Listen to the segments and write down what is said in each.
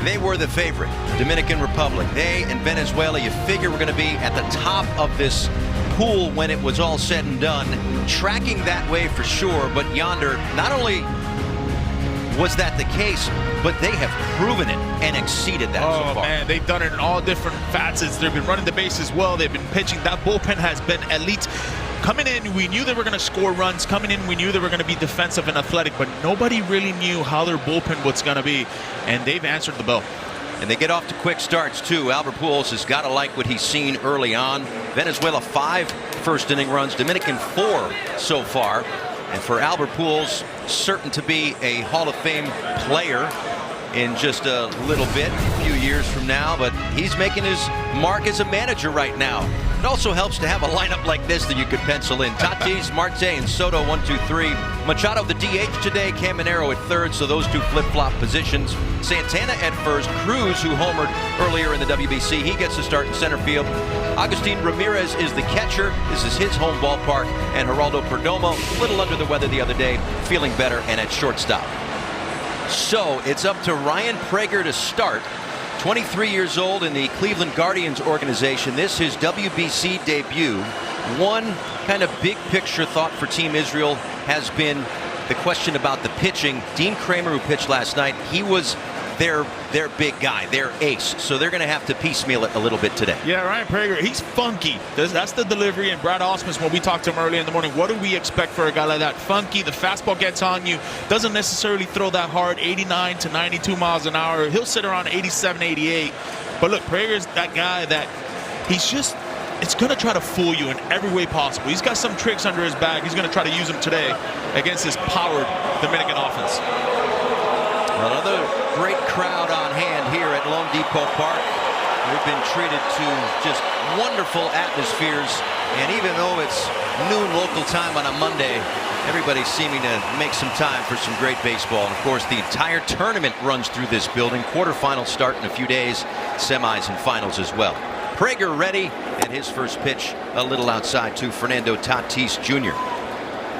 They were the favorite. Dominican Republic, they and Venezuela, you figure we're going to be at the top of this pool when it was all said and done. Tracking that way for sure, but yonder, not only was that the case, but they have proven it and exceeded that so far. Oh, man, they've done it in all different facets. They've been running the bases well. They've been pitching. That bullpen has been elite. Coming in, we knew they were going to score runs. Coming in, we knew they were going to be defensive and athletic, but nobody really knew how their bullpen was going to be, and they've answered the bell. And they get off to quick starts, too. Albert Pujols has got to like what he's seen early on. Venezuela 5 first-inning runs, Dominican 4 so far. And for Albert Pujols, certain to be a Hall of Fame player in just a little bit, a few years from now, but he's making his mark as a manager right now. It also helps to have a lineup like this that you could pencil in. Tatis, Marte, and Soto 1, 2, 3. Machado the DH today, Caminero at third, so those two flip-flop positions. Santana at first, Cruz, who homered earlier in the WBC, he gets to start in center field. Agustin Ramirez is the catcher. This is his home ballpark. And Geraldo Perdomo, a little under the weather the other day, feeling better, and at shortstop. So it's up to Ryan Prager to start. 23 years old in the Cleveland Guardians organization. This his WBC debut. One kind of big picture thought for Team Israel has been the question about the pitching. Dean Kramer, who pitched last night, he was their big guy, their ace. So they're going to have to piecemeal it a little bit today. Yeah, Ryan Prager, he's funky. That's the delivery. And Brad Osmus, when we talked to him early in the morning, what do we expect for a guy like that? Funky, the fastball gets on you, doesn't necessarily throw that hard, 89 to 92 miles an hour. He'll sit around 87, 88. But look, Prager's that guy that it's going to try to fool you in every way possible. He's got some tricks under his bag. He's going to try to use them today against this powered Dominican offense. Another great crowd on hand here at Lone Depot Park. We've been treated to just wonderful atmospheres, and even though it's noon local time on a Monday, everybody's seeming to make some time for some great baseball. And of course, the entire tournament runs through this building. Quarterfinals start in a few days, semis and finals as well. Prager ready, and his first pitch a little outside to Fernando Tatis Jr.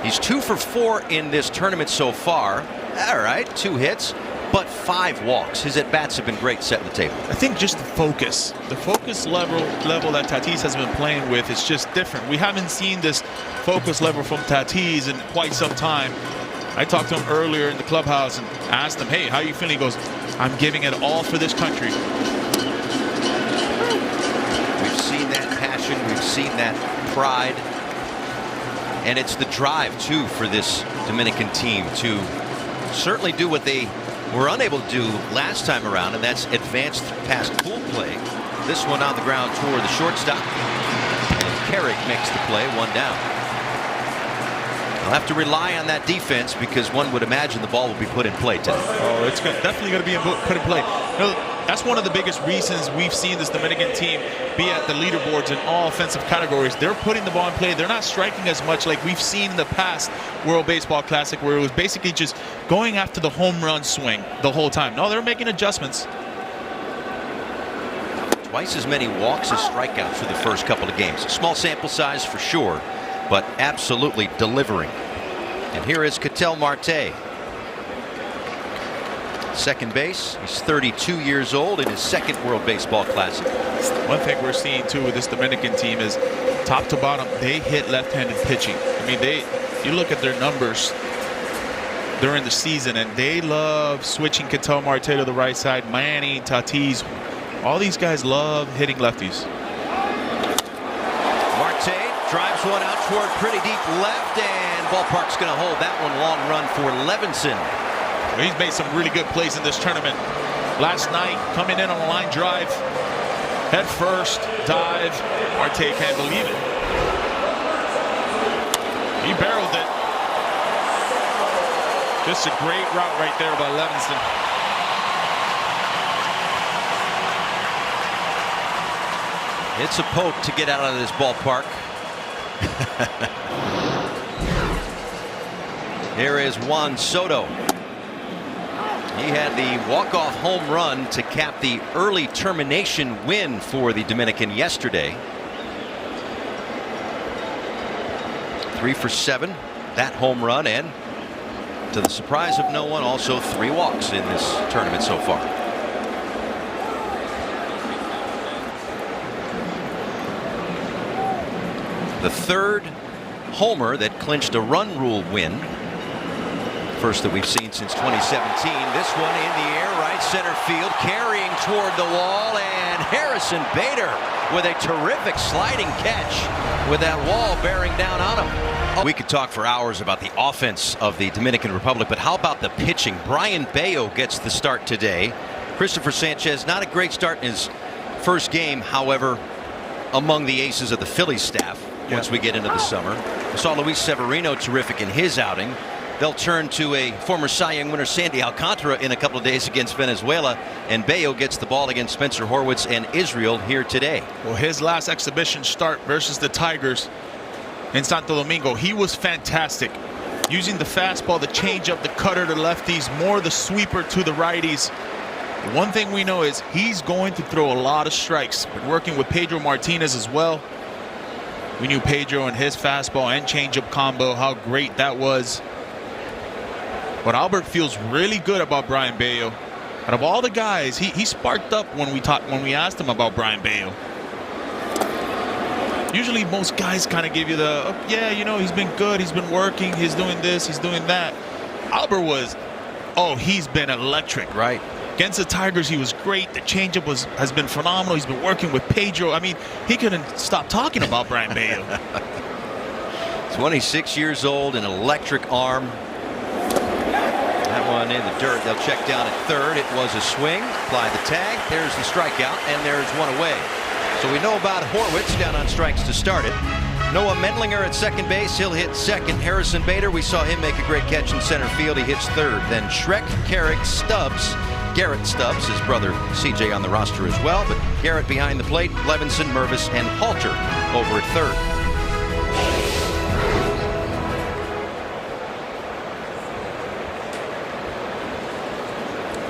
He's 2 for 4 in this tournament so far. All right, 2 hits, but 5 walks. His at-bats have been great setting the table. I think just the focus level that Tatis has been playing with is just different. We haven't seen this focus level from Tatis in quite some time. I talked to him earlier in the clubhouse and asked him, hey, how are you feeling? He goes, I'm giving it all for this country. We've seen that passion. We've seen that pride. And it's the drive, too, for this Dominican team to certainly do what they were unable to do last time around, and that's advanced past pool play. This one on the ground toward the shortstop. And Carrick makes the play, 1 down. They'll have to rely on that defense because one would imagine the ball will be put in play today. Oh, it's definitely going to be put in play. You know, that's one of the biggest reasons we've seen this Dominican team be at the leaderboards in all offensive categories. They're putting the ball in play. They're not striking as much like we've seen in the past World Baseball Classic, where it was basically just going after the home run swing the whole time. No, they're making adjustments. Twice as many walks as strikeouts for the first couple of games. Small sample size for sure, but absolutely delivering. And here is Ketel Marte. Second base. He's 32 years old in his second World Baseball Classic. One thing we're seeing too with this Dominican team is top to bottom, they hit left-handed pitching. I mean, you look at their numbers during the season, and they love switching Ketel Marte to the right side. Manny, Tatis, all these guys love hitting lefties. Marte drives one out toward pretty deep left, and ballpark's going to hold that one. Long run for Levinson. He's made some really good plays in this tournament. Last night, coming in on a line drive, head first, dive. Marte can't believe it. He barreled it. Just a great route right there by Levinson. It's a poke to get out of this ballpark. Here is Juan Soto. He had the walk-off home run to cap the early termination win for the Dominican yesterday. 3 for 7, that home run, and to the surprise of no one, also 3 walks in this tournament so far. The third homer that clinched a run rule win. First that we've seen since 2017. This one in the air, right center field, carrying toward the wall, and Harrison Bader with a terrific sliding catch with that wall bearing down on him. We could talk for hours about the offense of the Dominican Republic, but how about the pitching? Brian Bayo gets the start today. Christopher Sanchez, not a great start in his first game, however, among the aces of the Phillies staff once we get into the summer. We saw Luis Severino terrific in his outing. They'll turn to a former Cy Young winner, Sandy Alcantara, in a couple of days against Venezuela. And Bayo gets the ball against Spencer Horwitz and Israel here today. Well, his last exhibition start versus the Tigers in Santo Domingo, he was fantastic. Using the fastball, the changeup, the cutter to lefties, more the sweeper to the righties. One thing we know is he's going to throw a lot of strikes. Been working with Pedro Martinez as well. We knew Pedro and his fastball and changeup combo, how great that was. But Albert feels really good about Brian Bayo. Out of all the guys, he sparked up when we asked him about Brian Bayo. Usually most guys kind of give you the, oh, yeah, you know, he's been good, he's been working, he's doing this, he's doing that. Albert was, oh, he's been electric. Right. Against the Tigers, he was great. The changeup has been phenomenal. He's been working with Pedro. I mean, he couldn't stop talking about Brian Bayo. 26 years old, an electric arm. That one in the dirt. They'll check down at third. It was a swing. Apply the tag. There's the strikeout, and there's one away. So we know about Horwitz down on strikes to start it. Noah Mendlinger at second base. He'll hit second. Harrison Bader, we saw him make a great catch in center field. He hits third. Then Shrek, Carrick, Stubbs. Garrett Stubbs, his brother CJ, on the roster as well. But Garrett behind the plate. Levinson, Mervis, and Halter over at third.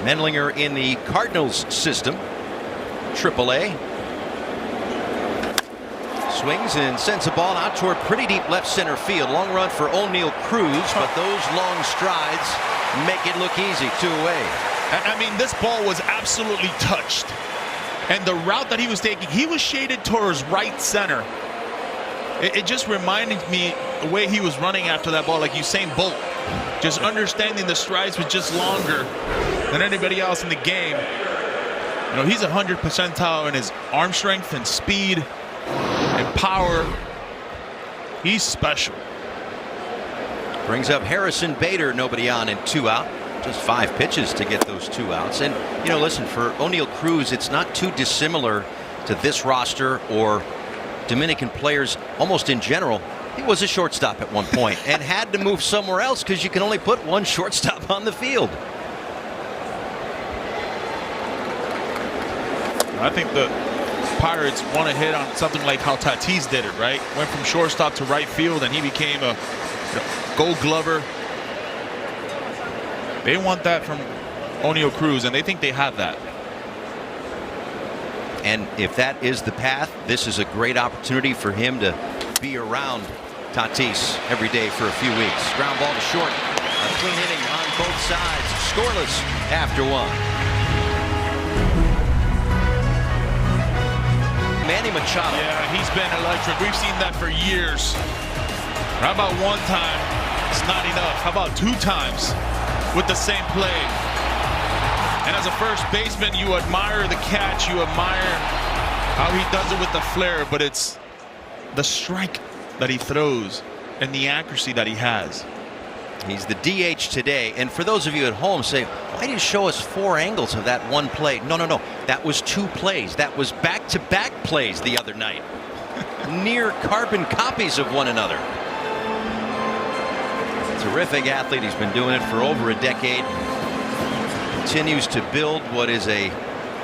Mendlinger in the Cardinals system. AAA. Swings and sends a ball out toward pretty deep left center field. Long run for O'Neal Cruz, but those long strides make it look easy. 2 away. I mean, this ball was absolutely touched. And the route that he was taking, he was shaded towards right center. It just reminded me the way he was running after that ball, like Usain Bolt. Just understanding the strides was just longer than anybody else in the game. You know, he's 100 percentile in his arm strength and speed and power. He's special. Brings up Harrison Bader, nobody on and 2 out. Just 5 pitches to get those 2 outs. And, you know, listen, for O'Neal Cruz, it's not too dissimilar to this roster or Dominican players almost in general. He was a shortstop at one point and had to move somewhere else because you can only put one shortstop on the field. I think the Pirates want to hit on something like how Tatis did it, right? Went from shortstop to right field and he became a Gold Glover. They want that from O'Neal Cruz, and they think they have that. And if that is the path, this is a great opportunity for him to be around Tatis every day for a few weeks. Ground ball to short. A clean inning on both sides. Scoreless after 1. Manny Machado. Yeah, he's been electric. We've seen that for years. How about one time? It's not enough. How about 2 times with the same play? And as a first baseman, you admire the catch. You admire how he does it with the flair, but it's the strike that he throws and the accuracy that he has. He's the DH today. And for those of you at home say, why did you show us 4 angles of that one play? No. That was 2 plays. That was back-to-back plays the other night. Near carbon copies of one another. Terrific athlete. He's been doing it for over a decade. Continues to build what is a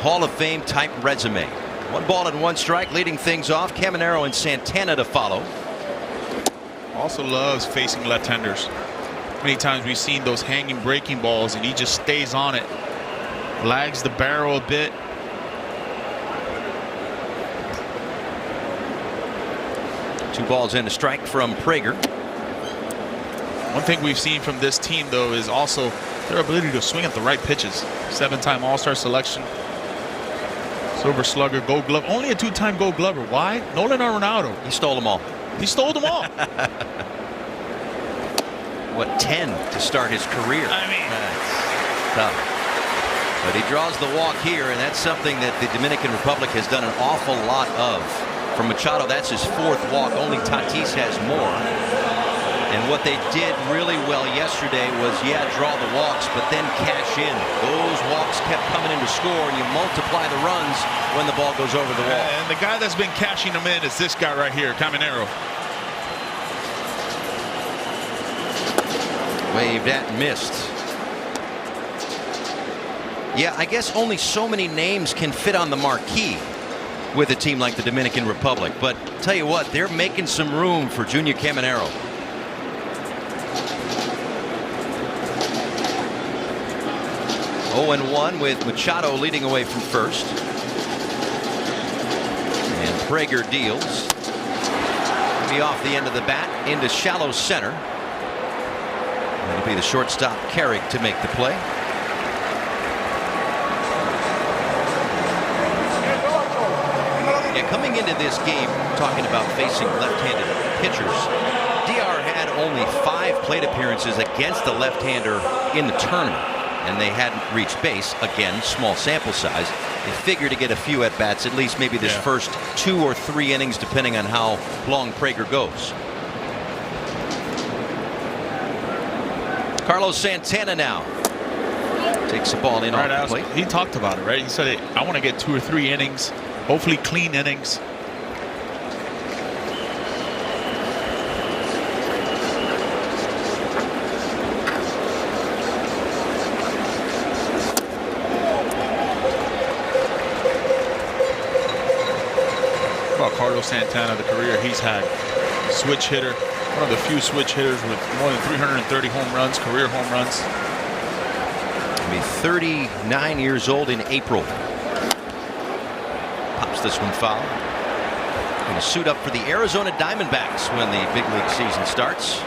Hall of Fame type resume. 1 ball and 1 strike, leading things off. Caminero and Santana to follow. Also loves facing left-handers. Many times we've seen those hanging breaking balls and he just stays on it. Lags the barrel a bit. Two balls and a strike from Prager. One thing we've seen from this team, though, is also their ability to swing at the right pitches. 7-time All-Star selection. Silver Slugger, Gold Glove. Only a 2-time Gold Glover. Why? Nolan Arenado. He stole them all. He stole them all. What, 10 to start his career? I mean, that's tough. But he draws the walk here, and that's something that the Dominican Republic has done an awful lot of. For Machado, that's his 4th walk. Only Tatis has more. And what they did really well yesterday was, draw the walks, but then cash in. Those walks kept coming in to score, and you multiply the runs when the ball goes over the wall. And the guy that's been cashing them in is this guy right here, Caminero. Waved at and missed. Yeah, I guess only so many names can fit on the marquee with a team like the Dominican Republic. But tell you what, they're making some room for Junior Caminero. Oh, and 1 with Machado leading away from first. And Prager deals. Be off the end of the bat into shallow center. It'll be the shortstop Carrick to make the play. Coming into this game, talking about facing left-handed pitchers, DR had only 5 plate appearances against the left-hander in the tournament, and they hadn't reached base. Again, small sample size. They figure to get a few at-bats, at least maybe this first 2 or 3 innings, depending on how long Prager goes. Carlos Santana now takes the ball in off the plate. He talked about it, right? He said, I want to get 2 or 3 innings. Hopefully clean innings. About Carlos Santana, the career he's had. Switch hitter. One of the few switch hitters with more than 330 home runs, career home runs. He'll be 39 years old in April. This one foul. Going to suit up for the Arizona Diamondbacks when the big league season starts.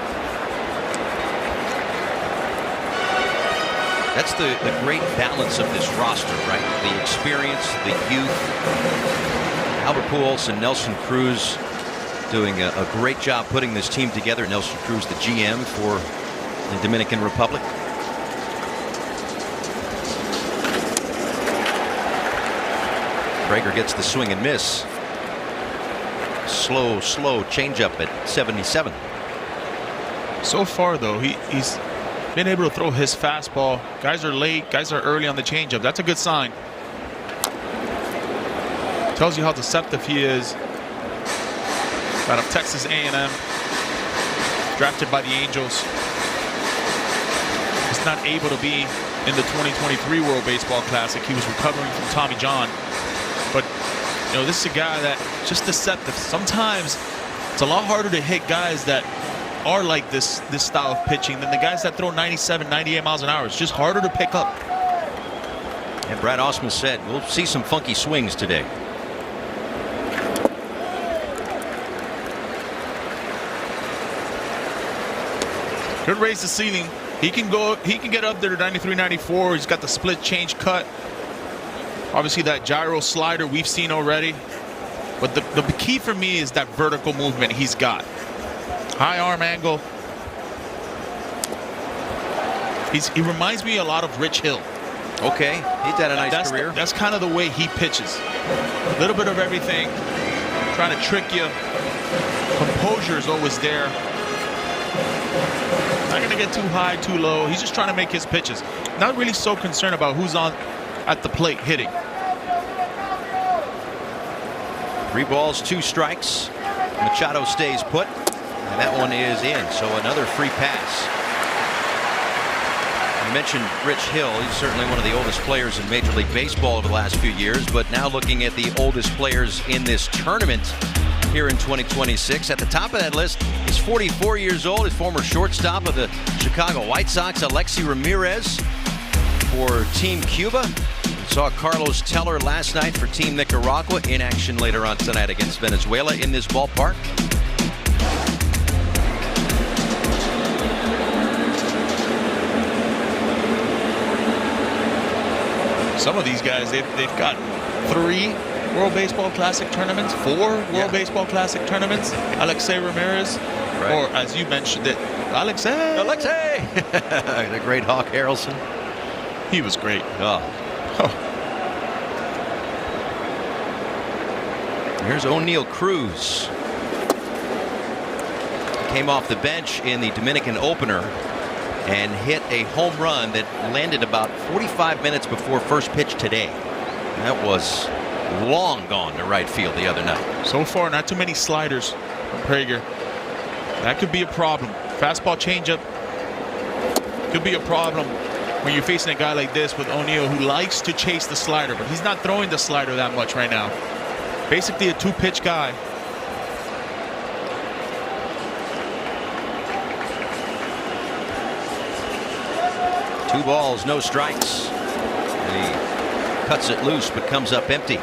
That's the great balance of this roster, right? The experience, the youth. Albert Pujols and Nelson Cruz doing a great job putting this team together. Nelson Cruz, the GM for the Dominican Republic. Prager gets the swing and miss. Slow changeup at 77. So far, though, he's been able to throw his fastball. Guys are late. Guys are early on the changeup. That's a good sign. Tells you how deceptive he is. Out of Texas A&M. Drafted by the Angels. He's not able to be in the 2023 World Baseball Classic. He was recovering from Tommy John. But, you know, this is a guy that just deceptive. Sometimes it's a lot harder to hit guys that are like this style of pitching than the guys that throw 97, 98 miles an hour. It's just harder to pick up. And Brad Ausmus said we'll see some funky swings today. Could raise the ceiling. He can get up there to 93, 94. He's got the split change cut. Obviously, that gyro slider we've seen already. But the key for me is that vertical movement he's got. High arm angle. He reminds me a lot of Rich Hill. Okay, he's had a nice career. That's kind of the way he pitches. A little bit of everything. Trying to trick you. Composure is always there. Not going to get too high, too low. He's just trying to make his pitches. Not really so concerned about who's on at the plate hitting. 3 balls, 2 strikes. Machado stays put, and that one is in. So another free pass. You mentioned Rich Hill. He's certainly one of the oldest players in Major League Baseball over the last few years, but now looking at the oldest players in this tournament here in 2026. At the top of that list is 44 years old, his former shortstop of the Chicago White Sox, Alexi Ramirez for Team Cuba. We saw Carlos Teller last night for Team Nicaragua in action later on tonight against Venezuela in this ballpark. Some of these guys, they've got 3, World Baseball Classic tournaments, 4 World Baseball Classic tournaments. Alexei Ramirez, or as you mentioned it, Alexei. The great Hawk Harrelson. He was great. Here's O'Neal Cruz. Came off the bench in the Dominican opener and hit a home run that landed about 45 minutes before first pitch today. That was long gone to right field the other night. So far, not too many sliders from Prager. That could be a problem. Fastball changeup could be a problem when you're facing a guy like this with O'Neal, who likes to chase the slider, but he's not throwing the slider that much right now. Basically a 2-pitch guy. Two balls, no strikes. He cuts it loose, but comes up empty.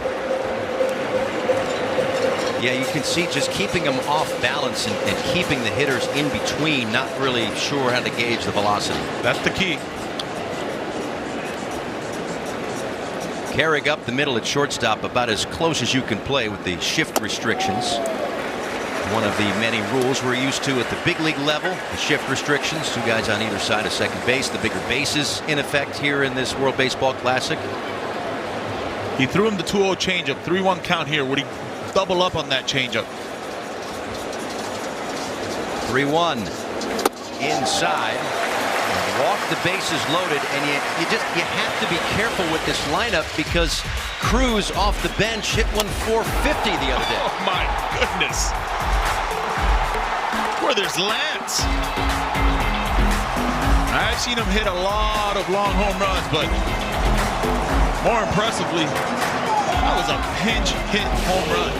Yeah, you can see just keeping them off balance and keeping the hitters in between, not really sure how to gauge the velocity. That's the key. Carrig up the middle at shortstop, about as close as you can play with the shift restrictions. One of the many rules we're used to at the big league level, the shift restrictions. 2 guys on either side of second base. The bigger bases in effect here in this World Baseball Classic. He threw him the 2-0 changeup, 3-1 count here. Would he double up on that changeup? 3-1 inside. Walk, the bases loaded, and you have to be careful with this lineup because Cruz off the bench hit one 450 the other day. Oh my goodness! Where there's Lance. I've seen him hit a lot of long home runs, but more impressively, that was a pinch hit home run.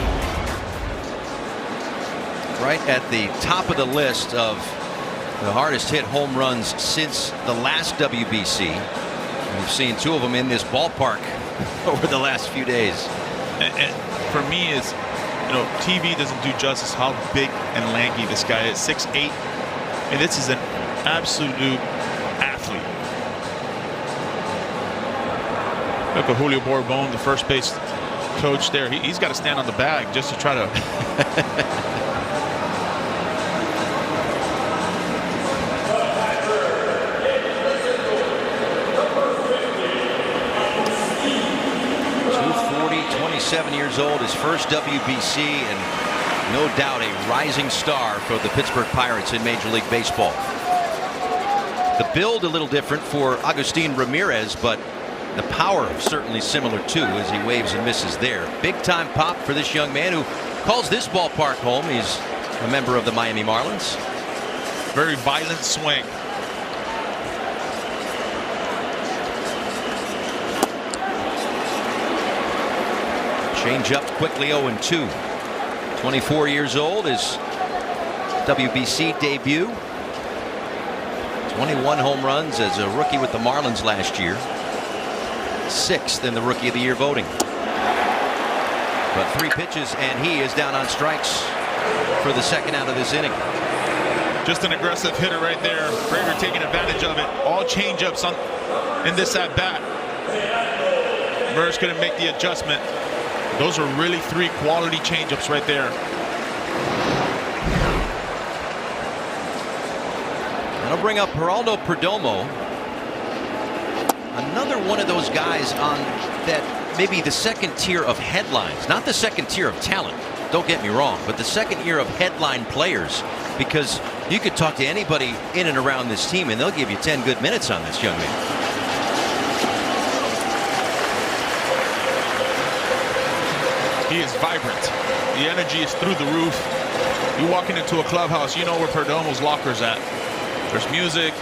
Right at the top of the list of the hardest hit home runs since the last WBC. We've seen 2 of them in this ballpark over the last few days. And for me, is TV doesn't do justice how big and lanky this guy is. 6'8", and this is an absolute athlete. Look at Julio Borbon, the first base coach there. He's got to stand on the bag just to try to. 27 years old, his first WBC, and no doubt a rising star for the Pittsburgh Pirates in Major League Baseball. The build a little different for Agustin Ramirez, but the power certainly similar too, as he waves and misses there. Big time pop for this young man who calls this ballpark home. He's a member of the Miami Marlins. Very violent swing. Change up quickly, 0-2. 24 years old, his WBC debut. 21 home runs as a rookie with the Marlins last year. 6th in the Rookie of the Year voting. But 3 pitches and he is down on strikes for the second out of this inning. Just an aggressive hitter right there. Prager taking advantage of it. All changeups in this at bat. Murs couldn't make the adjustment. Those are really 3 quality changeups right there. That'll bring up Geraldo Perdomo. Another one of those guys on that maybe the second tier of headlines, not the second tier of talent. Don't get me wrong, but the second tier of headline players, because you could talk to anybody in and around this team and they'll give you 10 good minutes on this young man. He is vibrant. The energy is through the roof. You walking into a clubhouse, you know where Perdomo's locker's at. There's music,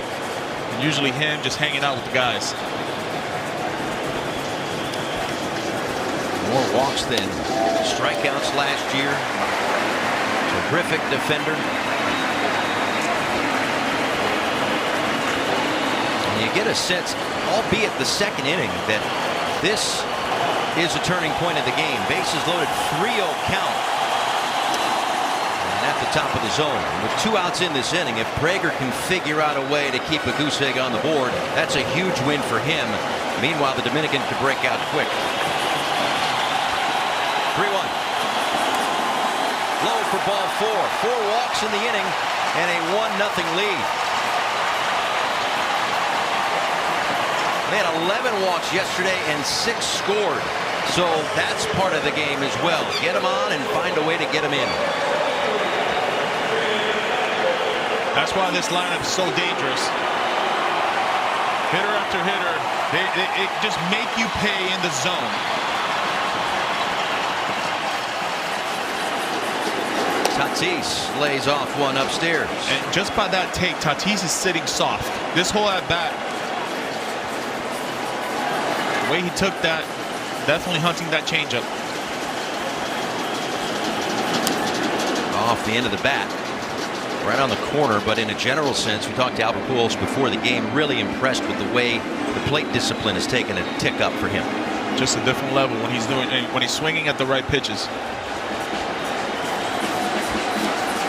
and usually him just hanging out with the guys. More walks than strikeouts last year. Terrific defender. And you get a sense, albeit the second inning, that this is a turning point of the game. Bases loaded, 3-0 count. And at the top of the zone. With 2 outs in this inning, if Prager can figure out a way to keep a goose egg on the board, that's a huge win for him. Meanwhile, the Dominican could break out quick. ball 4. 4 walks in the inning and a 1-0 lead. They had 11 walks yesterday and 6 scored. So that's part of the game as well. Get them on and find a way to get them in. That's why this lineup is so dangerous. Hitter after hitter, they just make you pay in the zone. Tatis lays off one upstairs. And just by that take, Tatis is sitting soft. This whole at bat, the way he took that, definitely hunting that changeup. Off the end of the bat. Right on the corner, but in a general sense, we talked to Albert Pujols before the game, really impressed with the way the plate discipline has taken a tick up for him. Just a different level when he's swinging at the right pitches.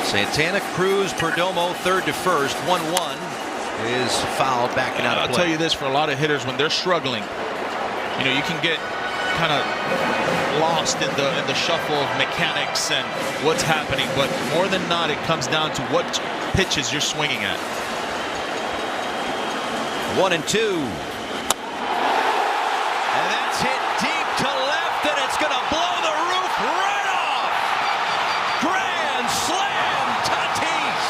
Santana, Cruz, Perdomo, third to first. 1-1 is fouled, backing out of play. I'll tell you this, for a lot of hitters, when they're struggling, you know, you can get kind of lost in the shuffle of mechanics and what's happening, but more than not, it comes down to what pitches you're swinging at. 1-2, and that's hit deep to left, and it's going to blow the roof right off. Grand slam, Tatis.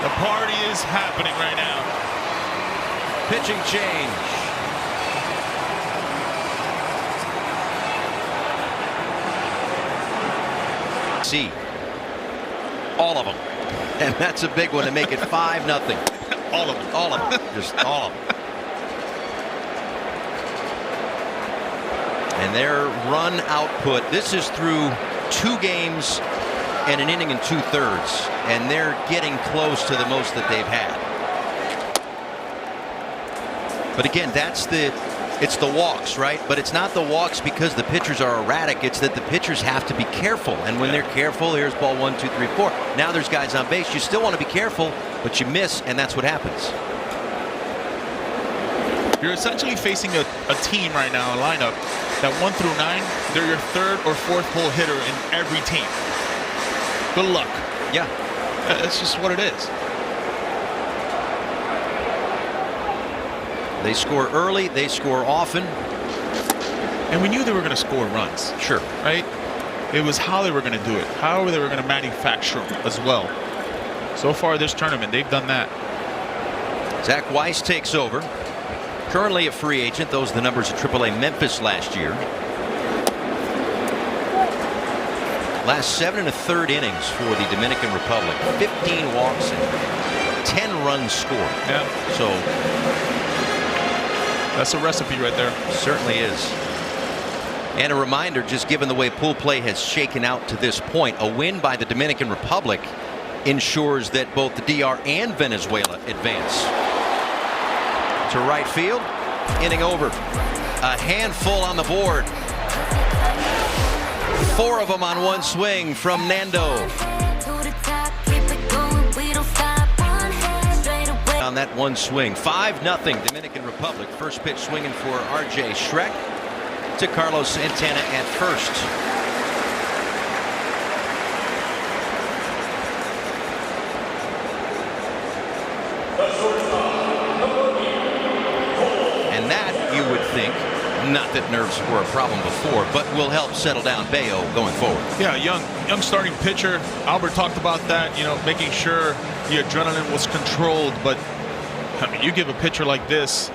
The party is happening right now. Pitching change. See, all of them, and that's a big one to make it 5-0. All of them. All of them. Just all of them. And their run output, this is through 2 games and an inning and 2/3, and they're getting close to the most that they've had. But again, it's the walks, right? But it's not the walks because the pitchers are erratic. It's that the pitchers have to be careful, and when they're careful, here's ball 1, 2, 3, 4. Now there's guys on base. You still want to be careful, but you miss, and that's what happens. You're essentially facing a team right now, a lineup that 1 through 9, they're your 3rd or 4th hole hitter in every team. Good luck. Yeah. That's just what it is. They score early, they score often. And we knew they were going to score runs. Sure. Right? It was how they were going to do it, how they were going to manufacture them as well. So far this tournament, they've done that. Zach Weiss takes over. Currently a free agent. Those are the numbers of AAA Memphis last year. Last 7 1/3 innings for the Dominican Republic. 15 walks and 10 runs scored. Yeah. So that's a recipe right there. Certainly is. And a reminder, just given the way pool play has shaken out to this point, a win by the Dominican Republic ensures that both the DR and Venezuela advance. To right field, inning over. A handful on the board. 4 of them on one swing from Nando. On that one swing, 5-0 Dominican Republic. First pitch swinging for RJ Schreck to Carlos Santana at first. And that, you would think, not that nerves were a problem before, but will help settle down Bayo going forward. Yeah, young starting pitcher. Albert talked about that, you know, making sure the adrenaline was controlled. But I mean, you give a pitcher like this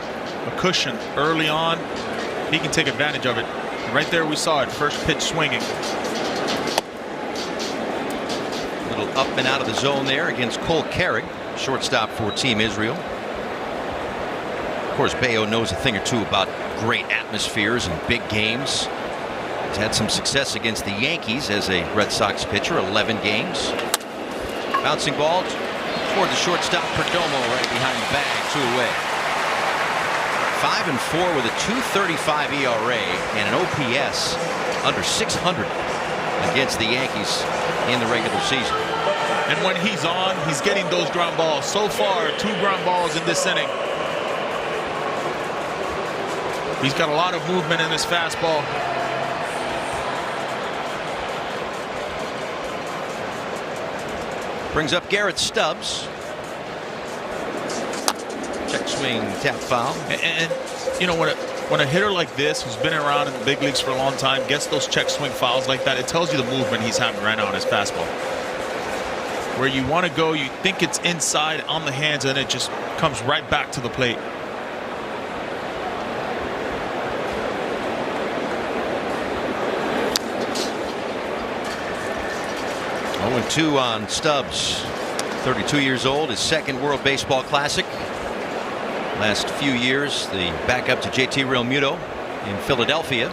a cushion early on, he can take advantage of it. Right there, we saw it. First pitch swinging. A little up and out of the zone there against Cole Carrick, shortstop for Team Israel. Of course, Bayo knows a thing or two about great atmospheres and big games. He's had some success against the Yankees as a Red Sox pitcher, 11 games. Bouncing ball toward the shortstop, Perdomo right behind the bag, 2 away. 5-4 with a 2.35 ERA and an OPS under 600 against the Yankees in the regular season. And when he's on, he's getting those ground balls. So far, 2 ground balls in this inning. He's got a lot of movement in his fastball. Brings up Garrett Stubbs. Check swing, tap foul. And you know, when a hitter like this, who's been around in the big leagues for a long time, gets those check swing fouls like that, it tells you the movement he's having right now on his fastball. Where you want to go, you think it's inside on the hands, and it just comes right back to the plate. 0-2 on Stubbs. 32 years old, his second World Baseball Classic. Last few years, the backup to JT Realmuto in Philadelphia.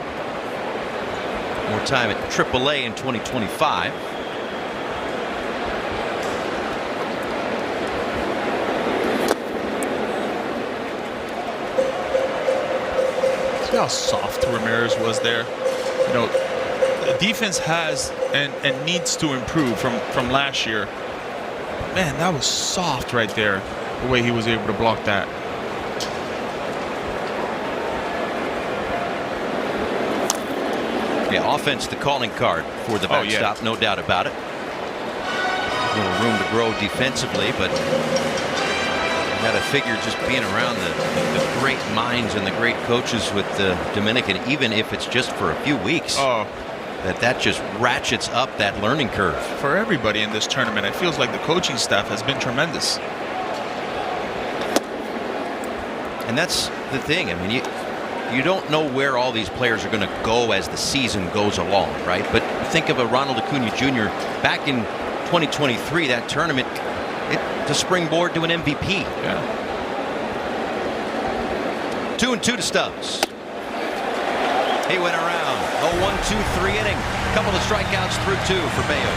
More time at AAA in 2025. See how soft Ramirez was there? You know, the defense has and needs to improve from last year. Man, that was soft right there, the way he was able to block that. Yeah, offense the calling card for the backstop, no doubt about it. A little room to grow defensively, but you got to figure just being around the great minds and the great coaches with the Dominican, even if it's just for a few weeks. That just ratchets up that learning curve. For everybody in this tournament, it feels like the coaching staff has been tremendous. And that's the thing. I mean, you don't know where all these players are going to go as the season goes along, right? But think of a Ronald Acuna Jr. back in 2023, that tournament, to springboard to an MVP. Yeah. 2-2 to Stubbs. He went around. A 1-2-3 inning. Couple of strikeouts through 2 for Bayo.